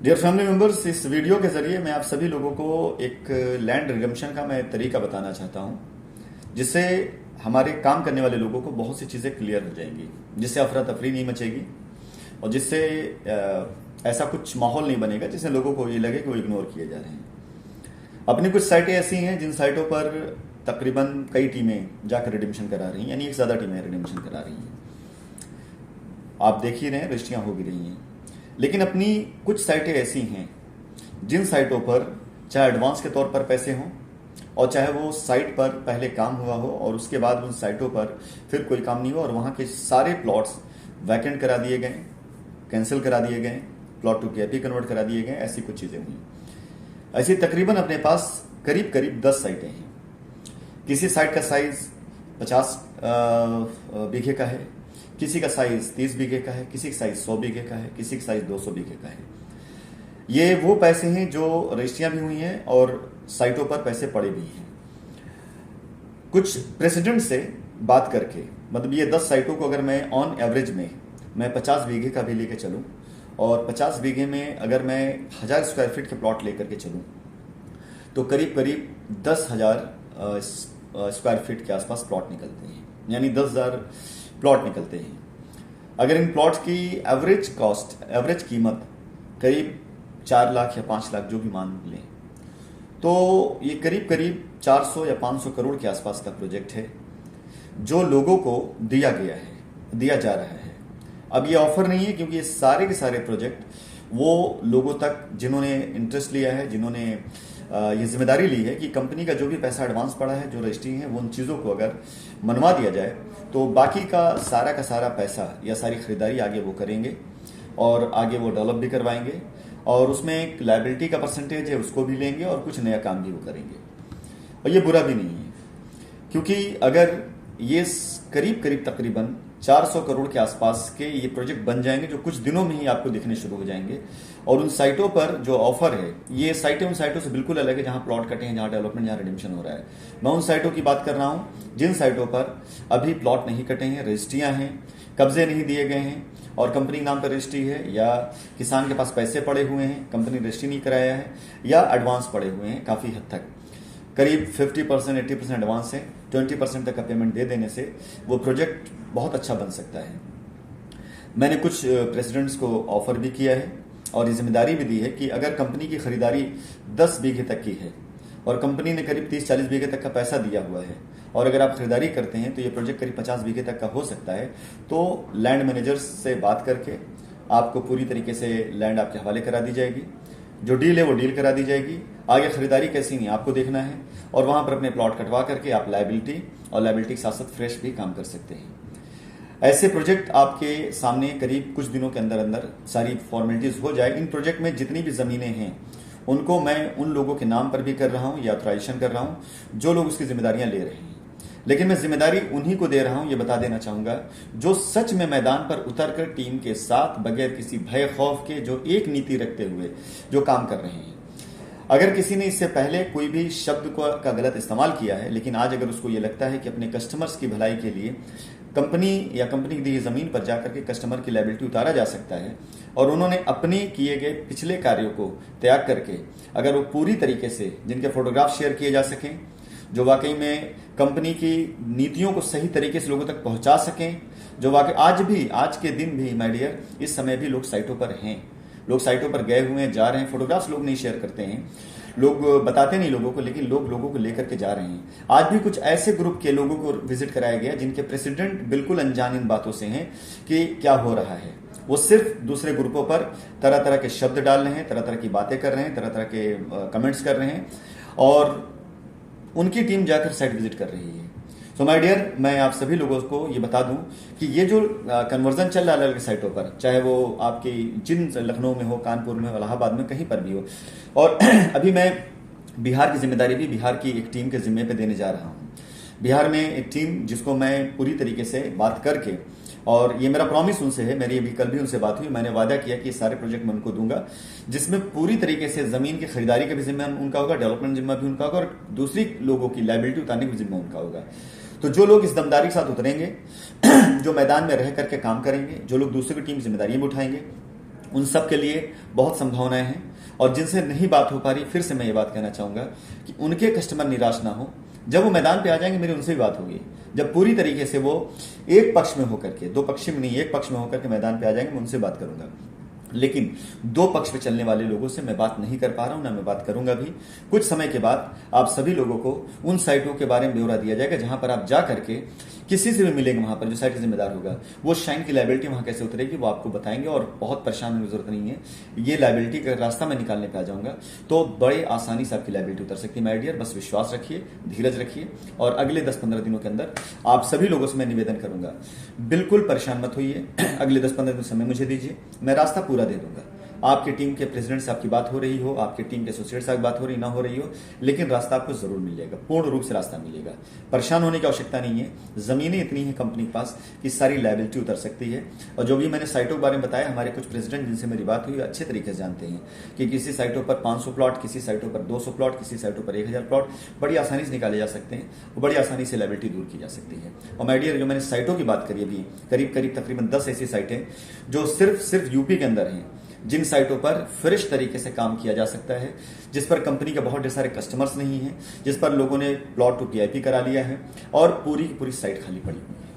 Dear family members, इस video के जरिए मैं आप सभी लोगों को एक लैंड रिडम्पशन का मैं तरीका बताना चाहता हूं, जिससे हमारे काम करने वाले लोगों को बहुत सी चीज़ें क्लियर हो जाएंगी, जिससे अफरा तफरी नहीं मचेगी और जिससे ऐसा कुछ माहौल नहीं बनेगा जिससे लोगों को ये लगे कि वो इग्नोर किए जा रहे हैं। अपनी कुछ साइटें ऐसी हैं जिन साइटों पर तकरीबन कई टीमें जाकर रिडम्पशन करा रही हैं, यानी एक ज़्यादा टीमें रिडम्पशन करा रही हैं। आप देख ही रहे हैं, रजिस्ट्रियाँ हो भी रही हैं। लेकिन अपनी कुछ साइटें ऐसी हैं जिन साइटों पर चाहे एडवांस के तौर पर पैसे हों और चाहे वो साइट पर पहले काम हुआ हो और उसके बाद उन साइटों पर फिर कोई काम नहीं हुआ और वहाँ के सारे प्लॉट्स वैकेंट करा दिए गए, कैंसिल करा दिए गए, प्लॉट टू केपी कन्वर्ट करा दिए गए, ऐसी कुछ चीज़ें हुई। ऐसी तकरीबन अपने पास करीब करीब 10 साइटें हैं। किसी साइट का साइज 50 बीघे का है, किसी का साइज 30 बीघे का है, किसी का साइज 100 बीघे का है, किसी का साइज 200 बीघे का है। ये वो पैसे हैं जो रजिस्ट्रियां भी हुई हैं और साइटों पर पैसे पड़े भी हैं। कुछ प्रेसिडेंट से बात करके, मतलब ये 10 साइटों को अगर मैं ऑन एवरेज में मैं 50 बीघे का भी लेके चलूं और 50 बीघे में अगर मैं 1000 स्क्वायर फीट के प्लॉट लेकर के चलूं तो करीब करीब 10,000 स्क्वायर फीट के आसपास प्लॉट निकलते हैं, यानी 10,000 प्लॉट निकलते हैं। अगर इन प्लॉट की एवरेज कीमत करीब 4 लाख या 5 लाख जो भी मान लें, तो ये करीब करीब 400 या 500 करोड़ के आसपास का प्रोजेक्ट है जो लोगों को दिया जा रहा है। अब ये ऑफर नहीं है, क्योंकि ये सारे के सारे प्रोजेक्ट वो लोगों तक जिन्होंने इंटरेस्ट लिया है, जिन्होंने ये जिम्मेदारी ली है कि कंपनी का जो भी पैसा एडवांस पड़ा है, जो रजिस्ट्री है, वो उन चीज़ों को अगर मनवा दिया जाए तो बाकी का सारा पैसा या सारी खरीदारी आगे वो करेंगे और आगे वो डेवलप भी करवाएंगे और उसमें एक लायबिलिटी का परसेंटेज है उसको भी लेंगे और कुछ नया काम भी वो करेंगे। और ये बुरा भी नहीं है, क्योंकि अगर ये करीब करीब तकरीबन 400 करोड़ के आसपास के ये प्रोजेक्ट बन जाएंगे जो कुछ दिनों में ही आपको दिखने शुरू हो जाएंगे। और उन साइटों पर जो ऑफर है, ये साइटें उन साइटों से बिल्कुल अलग है जहां प्लॉट कटे हैं, जहां डेवलपमेंट, जहां रिडम्पशन हो रहा है। मैं उन साइटों की बात कर रहा हूं जिन साइटों पर अभी प्लॉट नहीं कटे हैं, रजिस्ट्रियां हैं, कब्जे नहीं दिए गए हैं और कंपनी नाम पर रजिस्ट्री है, या किसान के पास पैसे पड़े हुए हैं, कंपनी रजिस्ट्री नहीं कराया है, या एडवांस पड़े हुए हैं। काफ़ी हद तक करीब 50% 80% एडवांस है, 20% तक का पेमेंट दे देने से वो प्रोजेक्ट बहुत अच्छा बन सकता है। मैंने कुछ प्रेसिडेंट्स को ऑफर भी किया है और ये जिम्मेदारी भी दी है कि अगर कंपनी की खरीदारी 10 बीघे तक की है और कंपनी ने करीब 30-40 बीघे तक का पैसा दिया हुआ है और अगर आप खरीदारी करते हैं तो ये प्रोजेक्ट करीब 50 बीघे तक का हो सकता है, तो लैंड मैनेजर्स से बात करके आपको पूरी तरीके से लैंड आपके हवाले करा दी जाएगी। जो डील है वो डील करा दी जाएगी। आगे खरीदारी कैसी नहीं आपको देखना है और वहां पर अपने प्लॉट कटवा करके आप लायबिलिटी के साथ साथ फ्रेश भी काम कर सकते हैं। ऐसे प्रोजेक्ट आपके सामने करीब कुछ दिनों के अंदर अंदर सारी फॉर्मेलिटीज हो जाए। इन प्रोजेक्ट में जितनी भी जमीनें हैं उनको मैं उन लोगों के नाम पर भी कर रहा हूं या ऑथराइजेशन कर रहा हूं जो लोग उसकी जिम्मेदारियां ले रहे हैं। लेकिन मैं जिम्मेदारी उन्हीं को दे रहा हूं, ये बता देना चाहूंगा, जो सच में मैदान पर उतरकर टीम के साथ बगैर किसी भय खौफ के, जो एक नीति रखते हुए जो काम कर रहे हैं। अगर किसी ने इससे पहले कोई भी शब्द का गलत इस्तेमाल किया है, लेकिन आज अगर उसको ये लगता है कि अपने कस्टमर्स की भलाई के लिए कंपनी या कंपनी की दी जमीन पर जाकर के कस्टमर की लायबिलिटी उतारा जा सकता है और उन्होंने अपने किए गए पिछले कार्यों को त्याग करके अगर वो पूरी तरीके से, जिनके फोटोग्राफ शेयर किए जा सकें, जो वाकई में कंपनी की नीतियों को सही तरीके से लोगों तक पहुंचा सकें, जो वाकई आज के दिन भी माय डियर, इस समय भी लोग साइटों पर हैं, लोग साइटों पर गए हुए हैं, जा रहे हैं। फोटोग्राफ्स लोग नहीं शेयर करते हैं, लोग बताते नहीं लोगों को, लेकिन लोग लोगों को लेकर के जा रहे हैं। आज भी कुछ ऐसे ग्रुप के लोगों को विजिट कराया गया जिनके प्रेसिडेंट बिल्कुल अनजान इन बातों से हैं कि क्या हो रहा है। वो सिर्फ दूसरे ग्रुपों पर तरह तरह के शब्द डाल रहे हैं, तरह तरह की बातें कर रहे हैं, तरह तरह के कमेंट्स कर रहे हैं और उनकी टीम जाकर साइट विजिट कर रही है। सो माय डियर, मैं आप सभी लोगों को ये बता दूं कि ये जो कन्वर्जन चल रहा है अलग साइटों पर, चाहे वो आपकी जिन लखनऊ में हो, कानपुर में हो, इलाहाबाद में, कहीं पर भी हो, और अभी मैं बिहार की जिम्मेदारी भी बिहार की एक टीम के जिम्मे पे देने जा रहा हूँ। बिहार में एक टीम जिसको मैं पूरी तरीके से बात करके, और ये मेरा प्रॉमिस उनसे है, मेरी अभी कल भी उनसे बात हुई, मैंने वादा किया कि ये सारे प्रोजेक्ट मैं उनको दूंगा जिसमें पूरी तरीके से जमीन की खरीदारी का भी जिम्मा उनका होगा, डेवलपमेंट जिम्मा भी उनका होगा और दूसरी लोगों की लायबिलिटी उतारने का जिम्मा उनका होगा। तो जो लोग इस दमदारी के साथ उतरेंगे, जो मैदान में रह करके काम करेंगे, जो लोग दूसरी की टीम की जिम्मेदारियां भी उठाएंगे, उन सब के लिए बहुत संभावनाएं हैं। और जिनसे नहीं बात हो पा रही, फिर से मैं ये बात कहना चाहूंगा कि उनके कस्टमर निराश ना हो। जब वो मैदान पे आ जाएंगे, मेरी उनसे भी बात होगी। जब पूरी तरीके से वो एक पक्ष में होकर के, दो पक्षी में नहीं, एक पक्ष में होकर के मैदान पे आ जाएंगे, मैं उनसे बात करूंगा। लेकिन दो पक्ष पे चलने वाले लोगों से मैं बात नहीं कर पा रहा हूं, ना मैं बात करूंगा भी। कुछ समय के बाद आप सभी लोगों को उन साइटों के बारे में ब्यौरा दिया जाएगा जहां पर आप जा करके किसी से भी मिलेंगे, वहां पर जो साइट का जिम्मेदार होगा, वो शाइन की लायबिलिटी वहां कैसे उतरेगी वो आपको बताएंगे। और बहुत परेशान होने की जरूरत नहीं है, ये लायबिलिटी का रास्ता मैं निकालने पे आ जाऊंगा तो बड़े आसानी से आपकी लायबिलिटी उतर सकती है। माय डियर, बस विश्वास रखिए, धीरज रखिए, और अगले 10-15 दिनों के अंदर आप सभी लोगों से मैं निवेदन करूंगा, बिल्कुल परेशान मत होइए। अगले 10-15 दिन समय मुझे दीजिए, मैं रास्ता पूरा दे दूंगा। आपकी टीम के प्रेसिडेंट से आपकी बात हो रही हो, आपकी टीम के एसोसिएट से बात हो रही ना हो रही हो, लेकिन रास्ता आपको जरूर मिल जाएगा, पूर्ण रूप से रास्ता मिलेगा। परेशान होने की आवश्यकता नहीं है। जमीनें इतनी है कंपनी के पास कि सारी लायबिलिटी उतर सकती है। और जो भी मैंने साइटों के बारे में बताया, हमारे कुछ प्रेसिडेंट जिनसे मेरी बात हुई अच्छे तरीके से जानते हैं कि किसी साइटों पर 500 प्लॉट, किसी साइटों पर 200 प्लॉट, किसी साइटों पर 1000 प्लॉट बड़ी आसानी से निकाले जा सकते हैं, और बड़ी आसानी से लायबिलिटी दूर की जा सकती है। और माय डियर, जो मैंने साइटों की बात करी अभी, करीब तकरीबन 10 ऐसी साइटें जो सिर्फ यूपी के अंदर हैं, जिन साइटों पर फ्रेश तरीके से काम किया जा सकता है, जिस पर कंपनी के बहुत ढेर सारे कस्टमर्स नहीं हैं, जिस पर लोगों ने प्लॉट टू पीआईपी करा लिया है, और पूरी की पूरी साइट खाली पड़ी हुई है।